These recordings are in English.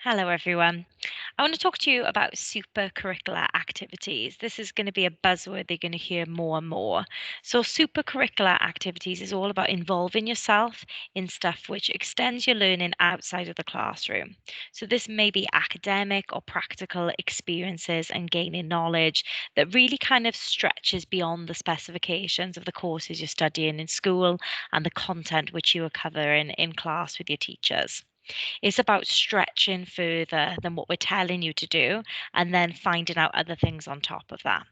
Hello, everyone. I want to talk to you about super-curricular activities. This is going to be a buzzword they're going to hear more and more. So, super-curricular activities is all about involving yourself in stuff which extends your learning outside of the classroom. So, this may be academic or practical experiences and gaining knowledge that really kind of stretches beyond the specifications of the courses you're studying in school and the content which you are covering in class with your teachers. It's about stretching further than what we're telling you to do and then finding out other things on top of that.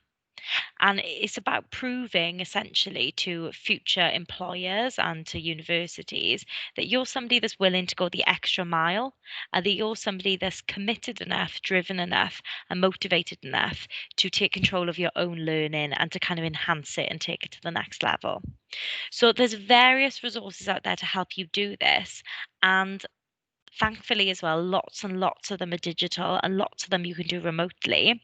And it's about proving essentially to future employers and to universities that you're somebody that's willing to go the extra mile and that you're somebody that's committed enough, driven enough, and motivated enough to take control of your own learning and to kind of enhance it and take it to the next level. So there's various resources out there to help you do this. And thankfully as well, lots and lots of them are digital and lots of them you can do remotely.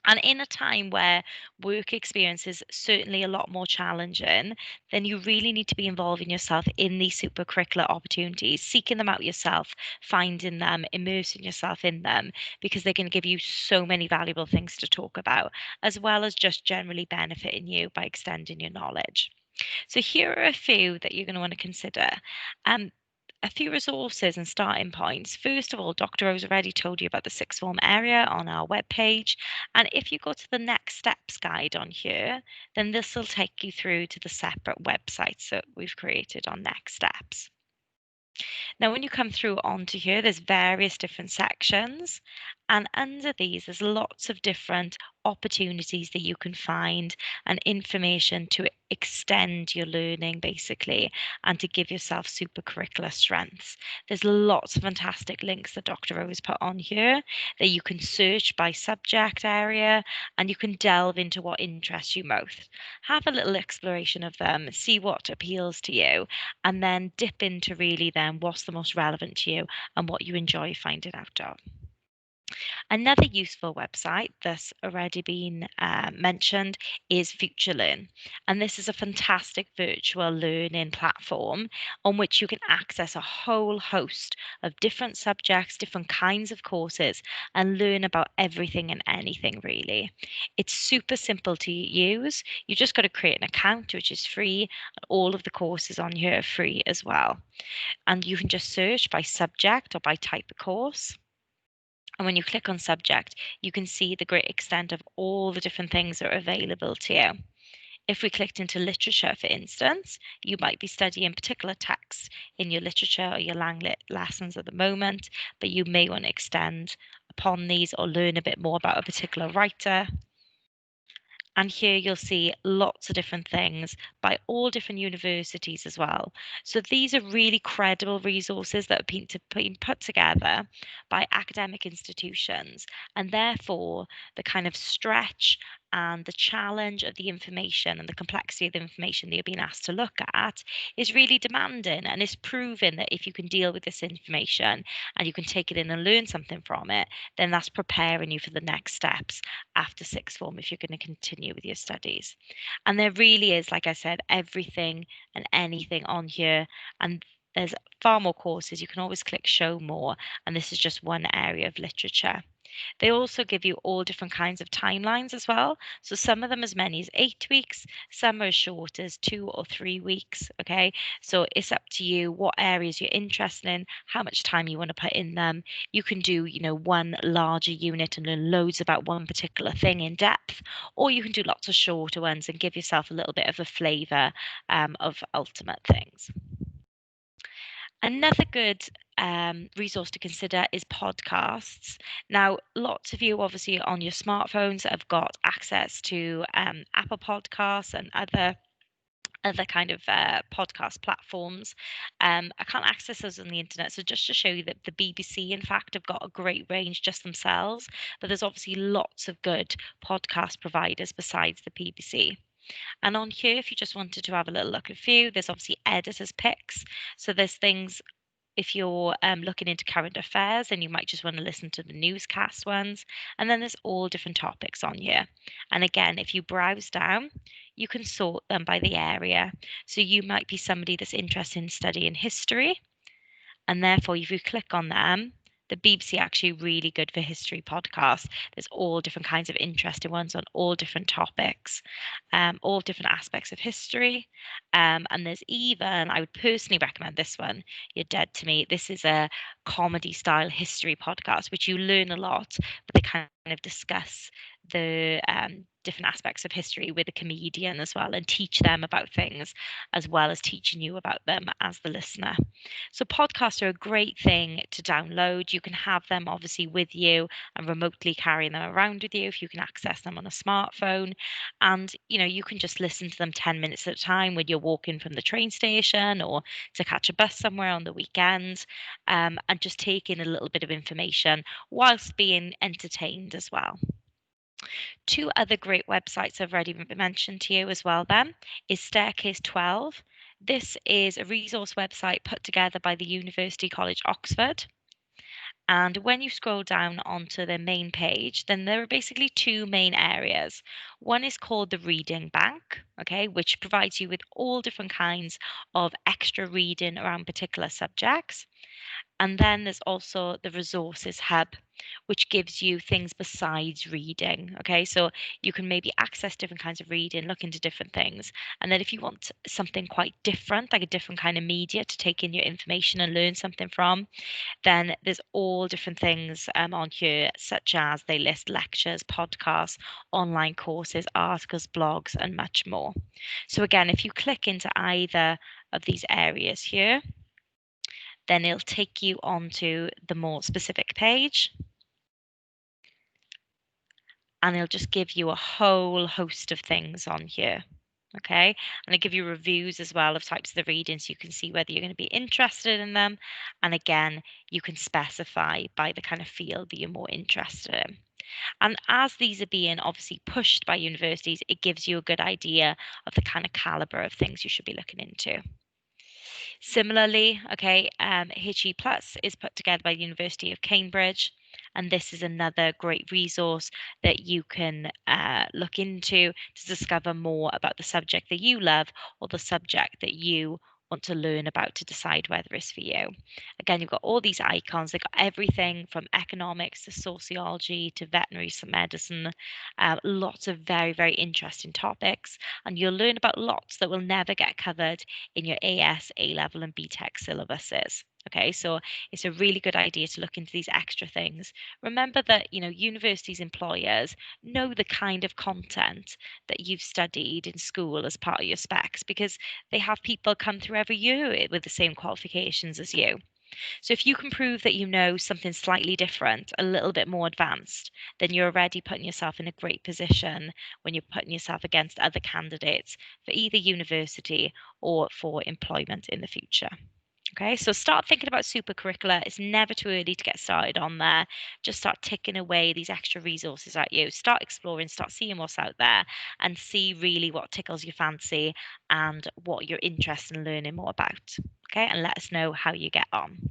And in a time where work experience is certainly a lot more challenging, then you really need to be involving yourself in these super curricular opportunities, seeking them out yourself, finding them, immersing yourself in them, because they're going to give you so many valuable things to talk about, as well as just generally benefiting you by extending your knowledge. So here are a few that you're going to want to consider. Um, a few resources and starting points. First of all, Dr. O's already told you about the sixth form area on our webpage. And if you go to the next steps guide on here, then this will take you through to the separate websites that we've created on next steps. Now, when you come through onto here, there's various different sections, and under these, there's lots of different opportunities that you can find and information to extend your learning, basically, and to give yourself super curricular strengths. There's lots of fantastic links that Dr. O has put on here that you can search by subject area and you can delve into what interests you most. Have a little exploration of them, see what appeals to you, and then dip into really then what's the most relevant to you and what you enjoy finding out of. Another useful website that's already been mentioned is FutureLearn. And this is a fantastic virtual learning platform on which you can access a whole host of different subjects, different kinds of courses, and learn about everything and anything really. It's super simple to use. You just got to create an account, which is free. All of the courses on here are free as well. And you can just search by subject or by type of course. And when you click on subject, you can see the great extent of all the different things that are available to you. If we clicked into literature, for instance, you might be studying particular texts in your literature or your Langlit lessons at the moment, but you may want to extend upon these or learn a bit more about a particular writer. And here you'll see lots of different things by all different universities as well. So these are really credible resources that have been put together by academic institutions. And therefore, the kind of stretch and the challenge of the information and the complexity of the information that you're being asked to look at is really demanding. And it's proven that if you can deal with this information and you can take it in and learn something from it, then that's preparing you for the next steps after sixth form if you're going to continue with your studies. And there really is, like I said, everything and anything on here. And there's far more courses. You can always click show more. And this is just one area of literature. They also give you all different kinds of timelines as well. So some of them as many as 8 weeks, some are as short as 2 or 3 weeks. Okay. So it's up to you what areas you're interested in, how much time you want to put in them. You can do, one larger unit and learn loads about one particular thing in depth, or you can do lots of shorter ones and give yourself a little bit of a flavor of ultimate things. Another good resource to consider is podcasts. Now, lots of you obviously on your smartphones have got access to Apple Podcasts and other kind of podcast platforms. I can't access those on the internet, so just to show you that the BBC, in fact, have got a great range just themselves, but there's obviously lots of good podcast providers besides the BBC. And on here, if you just wanted to have a little look at a few, there's obviously editors' picks. So there's things if you're looking into current affairs and you might just want to listen to the newscast ones. And then there's all different topics on here. And again, if you browse down, you can sort them by the area. So you might be somebody that's interested in studying history. And therefore, if you click on them, The BBC are actually really good for history podcasts. There's all different kinds of interesting ones on all different topics, all different aspects of history. And there's even, I would personally recommend this one, You're Dead to Me. This is a comedy style history podcast, which you learn a lot, but they kind of discuss the different aspects of history with a comedian as well and teach them about things as well as teaching you about them as the listener. So podcasts are a great thing to download. You can have them obviously with you and remotely carry them around with you if you can access them on a smartphone. And you can just listen to them 10 minutes at a time when you're walking from the train station or to catch a bus somewhere on the weekend, and just take in a little bit of information whilst being entertained as well. Two other great websites I've already mentioned to you as well then is Staircase 12. This is a resource website put together by the University College Oxford. And when you scroll down onto the main page, then there are basically two main areas. One is called the Reading Bank, okay, which provides you with all different kinds of extra reading around particular subjects. And then there's also the resources hub, which gives you things besides reading. Okay, so you can maybe access different kinds of reading, look into different things. And then if you want something quite different, like a different kind of media to take in your information and learn something from, then there's all different things on here, such as they list lectures, podcasts, online courses, articles, blogs, and much more. So again, if you click into either of these areas here, then it'll take you onto the more specific page and it'll just give you a whole host of things on here. Okay, and I give you reviews as well of types of the reading so you can see whether you're going to be interested in them. And again, you can specify by the kind of field that you're more interested in. And as these are being obviously pushed by universities, it gives you a good idea of the kind of caliber of things you should be looking into. Similarly, okay, HePlus is put together by the University of Cambridge, and this is another great resource that you can look into to discover more about the subject that you love or the subject that you want to learn about to decide whether it's for you. Again, you've got all these icons, they've got everything from economics to sociology to veterinary medicine, lots of very, very interesting topics, and you'll learn about lots that will never get covered in your AS, A level, and BTEC syllabuses. Okay, so it's a really good idea to look into these extra things. Remember that, universities' employers know the kind of content that you've studied in school as part of your specs because they have people come through every year with the same qualifications as you. So if you can prove that you know something slightly different, a little bit more advanced, then you're already putting yourself in a great position when you're putting yourself against other candidates for either university or for employment in the future. Okay, so start thinking about supercurricular. It's never too early to get started on there. Just start ticking away these extra resources at you. Start exploring, start seeing what's out there, and see really what tickles your fancy and what you're interested in learning more about. Okay, and let us know how you get on.